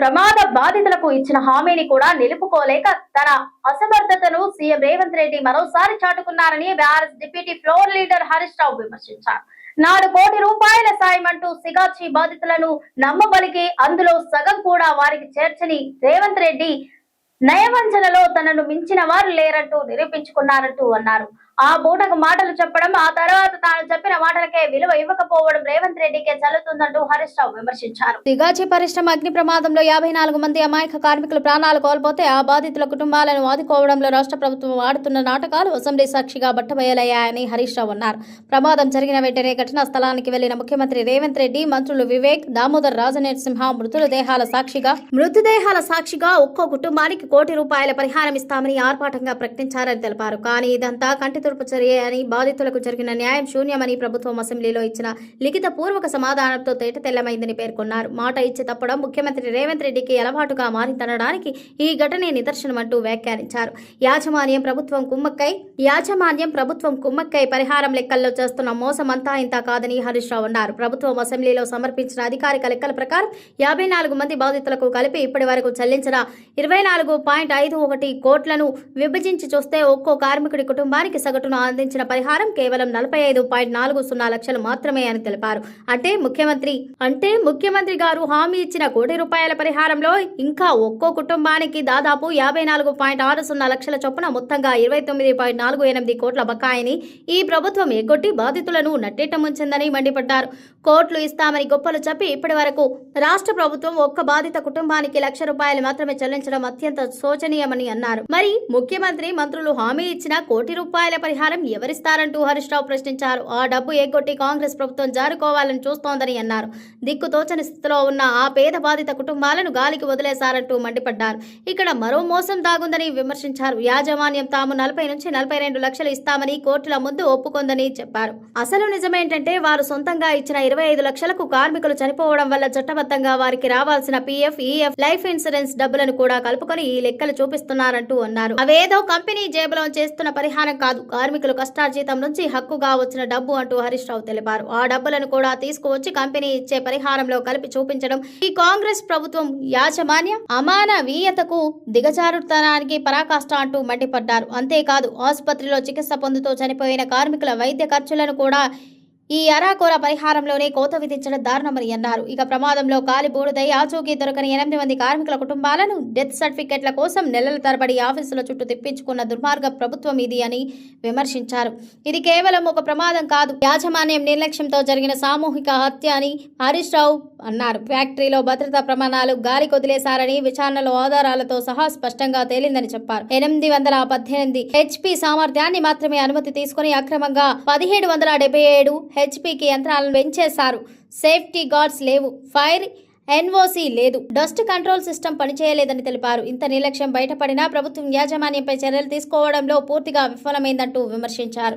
ప్రమాద బాధితులకు ఇచ్చిన హామీని కూడా నిలుపుకోలేక తన అసమర్థతను సీఎం రేవంత్ రెడ్డి మరోసారి చాటుకున్నారని BRS deputy floor leader Harish Rao విమర్శించారు. 4 కోటి రూపాయల సాయం అంటూ సిగాచి బాధితులను నమ్మబలికి అందులో సగం కూడా వారికి చేర్చని రేవంత్ రెడ్డి నయవంచనలో తనను మించిన వారు లేరంటూ నిరూపించుకున్నారంటూ అన్నారు. ఆ పూటకు మాటలు చెప్పడం, ఆ తర్వాత తాను చెప్పిన మాటలకే విలువ ఇవ్వకపోవడం రేవంత్ రెడ్డికే చల్లుతుందంటూ హరీష్ రావు విమర్శించారు. సిగాచి పరిశ్రమ అగ్ని ప్రమాదంలో 54 మంది అమాయక కార్మికులు ప్రాణాలు కోల్పోతే ఆ బాధితుల కుటుంబాలను ఆదుకోవడంలో రాష్ట్ర ప్రభుత్వం ఆడుతున్న నాటకాలు అసెంబ్లీ సాక్షిగా బట్టబయలయ్యాయని హరీష్ రావు అన్నారు. ప్రమాదం జరిగిన వెంటనే ఘటనా స్థలానికి వెళ్లిన ముఖ్యమంత్రి రేవంత్ రెడ్డి, మంత్రులు వివేక్, దామోదర్ రాజనరసింహ మృతదేహాల సాక్షిగా ఒక్కో కుటుంబానికి ₹1 కోటి పరిహారం ఇస్తామని ఆర్భాటంగా ప్రకటించారని తెలిపారు. కానీ ఇదంతా కంటి తుడుపు చర్య అని, బాధితులకు జరిగిన న్యాయం శూన్యమని ప్రభుత్వం అసెంబ్లీలో ఇచ్చిన లిఖిత పూర్వక సమాధానంతో తేటతెల్లమైందని పేర్కొన్నారు. మాట ఇచ్చి తప్పడం ముఖ్యమంత్రి రేవంత్ రెడ్డికి అలవాటుగా మారిందనడానికి ఈ ఘటనే నిదర్శనమంటూ వ్యాఖ్యానించారు. యాజమాన్యం ప్రభుత్వం కుమ్మక్కై పరిహారం లెక్కల్లో చేస్తున్న మోసం అంతా ఇంత కాదని హరీష్ రావు అన్నారు. ప్రభుత్వం అసెంబ్లీలో సమర్పించిన అధికారిక లెక్కల ప్రకారం 54 మంది బాధితులకు కలిపి ఇప్పటి వరకు చెల్లించిన 24.51 కోట్లను విభజించి చూస్తే ఒక్కో కార్మికుడి కుటుంబానికి సగటున అందించిన పరిహారం కేవలం 45.40 లక్షలు మాత్రమే అని తెలిపారు. అంటే ముఖ్యమంత్రి గారు హామీ ఇచ్చిన ₹1 కోటి పరిహారంలో ఇంకా ఒక్కో కుటుంబానికి దాదాపు 54.60 లక్షల చొప్పున మొత్తంగా 29.48 కోట్ల బకాయిని ఈ ప్రభుత్వం ఎగ్గొట్టి బాధితులను నట్టేట ముంచిందని మండిపడ్డారు. కోట్లు ఇస్తామని గొప్పలు చెప్పి ఇప్పటి వరకు రాష్ట్ర ప్రభుత్వం ఒక్క బాధిత కుటుంబానికి ₹1,00,000 మాత్రమే చెల్లించడం అత్యంత శోచనీయమని అన్నారు. మరి ముఖ్యమంత్రి, మంత్రులు హామీ ఇచ్చిన ₹1 కోటి పరిహారం ఎవరిస్తారంటూ హరీష్ రావు ప్రశ్నించారు. ఆ డబ్బు ఎగ్గొట్టి కాంగ్రెస్ ప్రభుత్వం జారుకోవాలని చూస్తోందని అన్నారు. దిక్కుతోచని స్థితిలో ఉన్న ఆ పేద బాధిత కుటుంబాలను గాలికి వదిలేశారంటూ మండిపడ్డారు. ఇక్కడ మరో మోసం దాగుందని విమర్శించారు. యాజమాన్యం తాము 40 నుంచి 42 లక్షలు ఇస్తామని కోర్టుల ముందు ఒప్పుకొందని చెప్పారు. అసలు నిజమేంటంటే వారు సొంతంగా ఇచ్చిన 25 లక్షలకు కార్మికులు చనిపోవడం వల్ల చట్టబద్ధంగా వారికి రావాల్సిన PF, EF, లైఫ్ ఇన్సూరెన్స్ డబ్బులను కూడా కలుపుకొని ఈ లెక్కలు చూపిస్తున్నారంటూ అన్నారు. అవేదో కంపెనీ జేబులో చేస్తున్న పరిహారం కాదు, కార్మికులు కష్టార్జితం నుంచి హక్కుగా వచ్చిన డబ్బు అంటూ హరీష్ రావు తెలిపారు. ఆ డబ్బులను కూడా తీసుకువచ్చి కంపెనీ ఇచ్చే పరిహారంలో కలిపి చూపించడం ఈ కాంగ్రెస్ ప్రభుత్వం యాజమాన్య అమానవీయతకు దిగజారుతనానికి పరాకాష్ట అంటూ మండిపడ్డారు. అంతేకాదు ఆసుపత్రిలో చికిత్స పొందుతూ చనిపోయిన కార్మికుల వైద్య ఖర్చులను కూడా ఈ అరాకొర పరిహారంలోనే కోత విధించడం దారుణమని అన్నారు. ఇక ప్రమాదంలో కాలిబూడిదై ఆచూకీ దొరకని 8 మంది కార్మికుల కుటుంబాలను డెత్ సర్టిఫికెట్ల కోసం నెలల తరబడి ఆఫీసుల చుట్టూ తిప్పించుకున్న దుర్మార్గ ప్రభుత్వం ఇది అని విమర్శించారు. ఇది కేవలం ఒక ప్రమాదం కాదు, యాజమాన్యం నిర్లక్ష్యంతో జరిగిన సామూహిక హత్య అని హరీష్ రావు అన్నారు. ఫ్యాక్టరీలో భద్రతా ప్రమాణాలు గాలి కొదిలేశారని విచారణలో ఆధారాలతో సహా స్పష్టంగా తేలిందని చెప్పారు. 818 HP సామర్థ్యాన్ని మాత్రమే అనుమతి తీసుకుని అక్రమంగా 1777 HPకి యంత్రాలను పెంచేశారు. సేఫ్టీ గార్డ్స్ లేవు, ఫైర్ NOC లేదు, డస్ట్ కంట్రోల్ సిస్టమ్ పనిచేయలేదని తెలిపారు. ఇంత నిర్లక్ష్యం బయటపడినా ప్రభుత్వం యాజమాన్యంపై చర్యలు తీసుకోవడంలో పూర్తిగా విఫలమైందంటూ విమర్శించారు.